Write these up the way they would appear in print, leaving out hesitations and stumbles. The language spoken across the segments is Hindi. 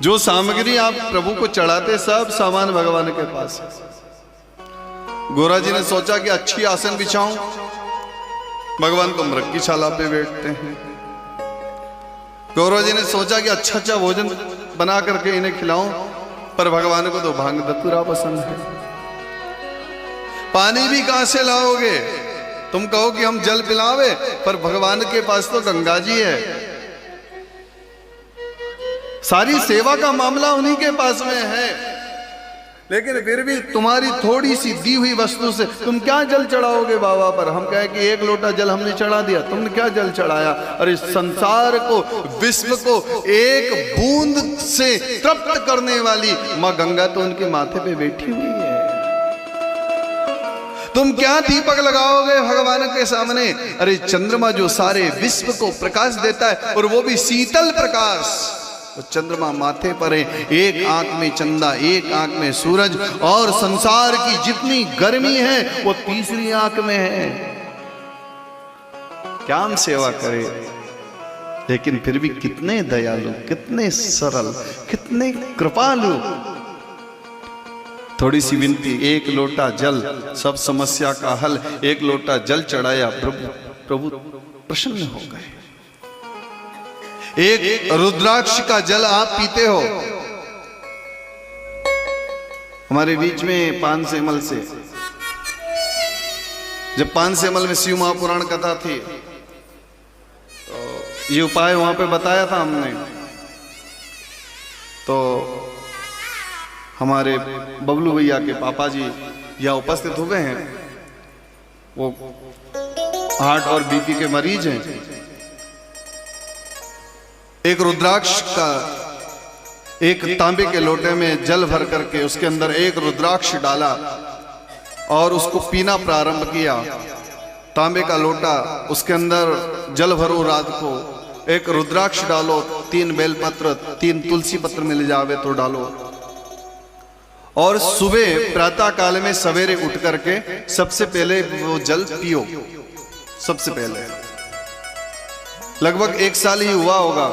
जो सामग्री आप प्रभु को चढ़ाते सब सामान भगवान के पास है। गोरा जी ने सोचा कि अच्छी आसन बिछाऊं, भगवान तो मृग की छाला पे बैठते हैं। गौरव जी ने सोचा कि अच्छा अच्छा भोजन बना करके इन्हें खिलाऊं, पर भगवान को तो भांग धतूरा पसंद है। पानी भी कहां से लाओगे? तुम कहो कि हम जल पिलावे, पर भगवान के पास तो गंगा जी है। सारी सेवा का मामला उन्हीं के पास में है, लेकिन फिर भी तुम्हारी थोड़ी सी दी हुई वस्तु से तुम क्या जल चढ़ाओगे बाबा पर? हम कहे कि एक लोटा जल हमने चढ़ा दिया, तुमने क्या जल चढ़ाया? अरे संसार को, विश्व को एक बूंद से तृप्त करने वाली मां गंगा तो उनके माथे पे बैठी हुई है। तुम क्या दीपक लगाओगे भगवान के सामने? अरे चंद्रमा जो सारे विश्व को प्रकाश देता है, और वो भी शीतल प्रकाश, तो चंद्रमा माथे पर है, एक आंख में चंदा, एक आंख में सूरज, और संसार की जितनी गर्मी है वो तीसरी आंख में है। क्या हम सेवा करें? लेकिन फिर भी कितने दयालु, कितने सरल, कितने कृपालु। थोड़ी सी विनती, एक लोटा जल, सब समस्या का हल। एक लोटा जल चढ़ाया, प्रभु प्रसन्न हो गए। एक रुद्राक्ष का जल आप पीते हो। हमारे बीच में पानसेमल से, जब पानसेमल में शिव महापुराण कथा थी, तो ये उपाय वहां पे बताया था हमने। तो हमारे बबलू भैया के पापा जी यहाँ उपस्थित हुए हैं। वो हार्ट और बीपी के मरीज हैं। एक रुद्राक्ष का, एक तांबे के लोटे में जल भर करके उसके अंदर एक रुद्राक्ष डाला और उसको पीना प्रारंभ किया। तांबे का लोटा, उसके अंदर जल भरो, रात को एक रुद्राक्ष डालो, 3 बेलपत्र, 3 तुलसी पत्र मिल जावे तो डालो, और सुबह प्रातः काल में सवेरे उठ करके सबसे पहले वो जल पियो। सबसे पहले लगभग 1 साल ही हुआ होगा।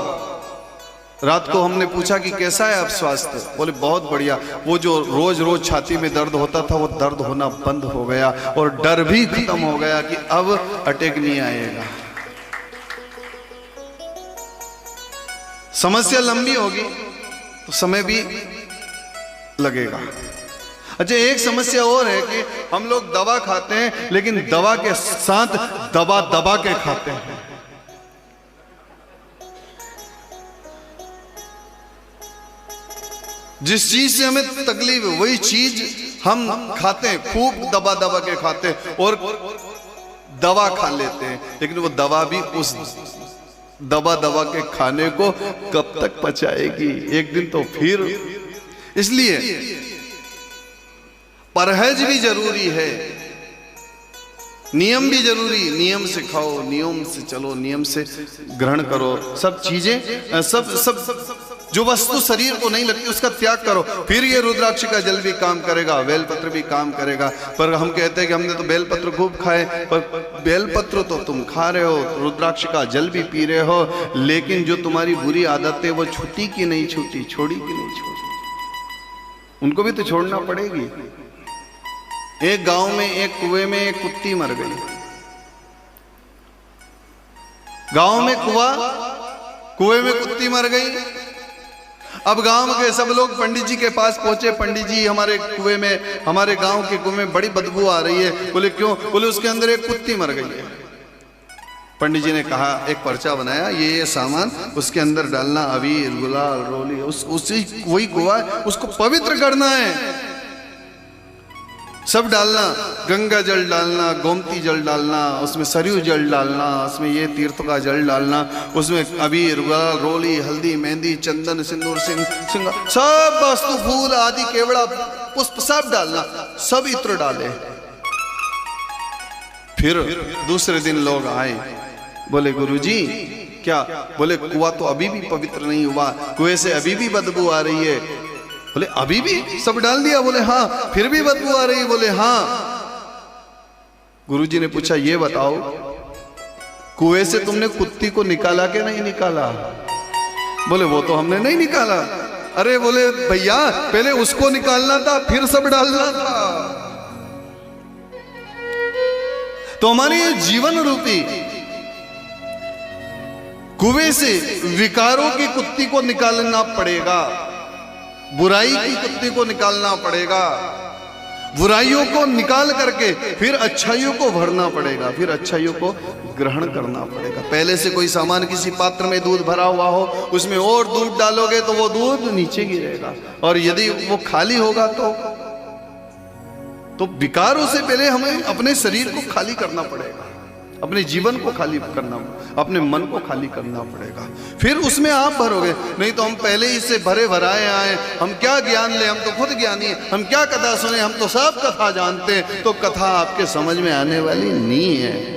रात को हमने पूछा कि कैसा है आप स्वास्थ्य? बोले बहुत बढ़िया। वो जो रोज रोज छाती में दर्द होता था, वो दर्द होना बंद हो गया, और डर भी खत्म हो गया कि अब अटैक नहीं आएगा। समस्या लंबी होगी तो समय भी लगेगा। अच्छा, एक समस्या और है कि हम लोग दवा खाते हैं, लेकिन दवा के साथ दबा दबा के खाते हैं। जिस चीज से हमें तकलीफ है वही चीज हम खाते हैं, खूब दबा दबा के खाते हैं और दवा खा लेते हैं, लेकिन वो दवा भी उस दबा दबा के खाने को कब तक पचाएगी? एक दिन तो फिर। इसलिए परहेज भी जरूरी है, नियम भी जरूरी। नियम से खाओ, नियम से चलो, नियम से ग्रहण करो। सब चीजें, सब जो वस्तु शरीर को नहीं लगती उसका त्याग करो, फिर ये रुद्राक्ष का जल भी काम करेगा, बेलपत्र भी काम करेगा। पर हम कहते हैं कि हमने तो बेलपत्र खूब खाए, पर बेलपत्र तो तुम खा रहे हो, रुद्राक्ष का जल भी पी रहे हो, लेकिन जो तुम्हारी बुरी आदत है वो छूटी की नहीं छूटी, छोड़ी की नहीं छोड़ी, उनको भी तो छोड़ना पड़ेगी। एक गांव में एक कुएं में एक कुत्ती मर गई। गांव में कुएं में कुत्ती मर गई। अब गांव के सब लोग पंडित जी के पास पहुंचे। पंडित जी, हमारे कुएं में, हमारे गांव के कुएं में बड़ी बदबू आ रही है। बोले क्यों? बोले उसके अंदर एक कुत्ती मर गई है। पंडित जी ने कहा, एक पर्चा बनाया, ये सामान उसके अंदर डालना, अबीर, गुलाल, रोली, उसी वही कुआं है, उसको पवित्र करना है, सब डालना, गंगा जल डालना, गोमती जल डालना, उसमें सरयू जल डालना, उसमें ये तीर्थ का जल डालना, उसमें अबीर, गुलाल, रोली, हल्दी, मेहंदी, चंदन, सिंदूर, सिंगार, सब वस्तु, फूल आदि, केवड़ा, पुष्प सब डालना, सब इत्र डाले। फिर दूसरे दिन लोग आए, बोले गुरुजी क्या? बोले कुआं तो अभी भी पवित्र नहीं हुआ, कुएं से अभी भी बदबू आ रही है। बोले अभी भी सब डाल दिया? बोले हाँ। फिर भी बदबू आ रही है? बोले हाँ। गुरुजी ने पूछा, ये बताओ कुएं से तुमने कुत्ती को निकाला कि नहीं निकाला? बोले वो तो हमने नहीं निकाला। अरे बोले भैया पहले उसको निकालना था फिर सब डालना था। तो हमारे ये जीवन रूपी कुएं से विकारों की कुत्ती को निकालना पड़ेगा, बुराई की कुत्ती को निकालना पड़ेगा, बुराइयों को निकाल करके फिर अच्छाइयों को भरना पड़ेगा, फिर अच्छाइयों को ग्रहण करना पड़ेगा। पहले से कोई सामान किसी पात्र में दूध भरा हुआ हो, उसमें और दूध डालोगे तो वो दूध नीचे गिरेगा, और यदि वो खाली होगा तो विकारों से पहले हमें अपने शरीर को खाली करना पड़ेगा, अपने जीवन को खाली करना, अपने मन को खाली करना पड़ेगा, फिर उसमें आप भरोगे। नहीं तो हम पहले ही से भरे भराए आए, हम क्या ज्ञान ले, हम तो खुद ज्ञानी हैं, हम क्या कथा सुने, हम तो सब कथा जानते हैं, तो कथा आपके समझ में आने वाली नहीं है।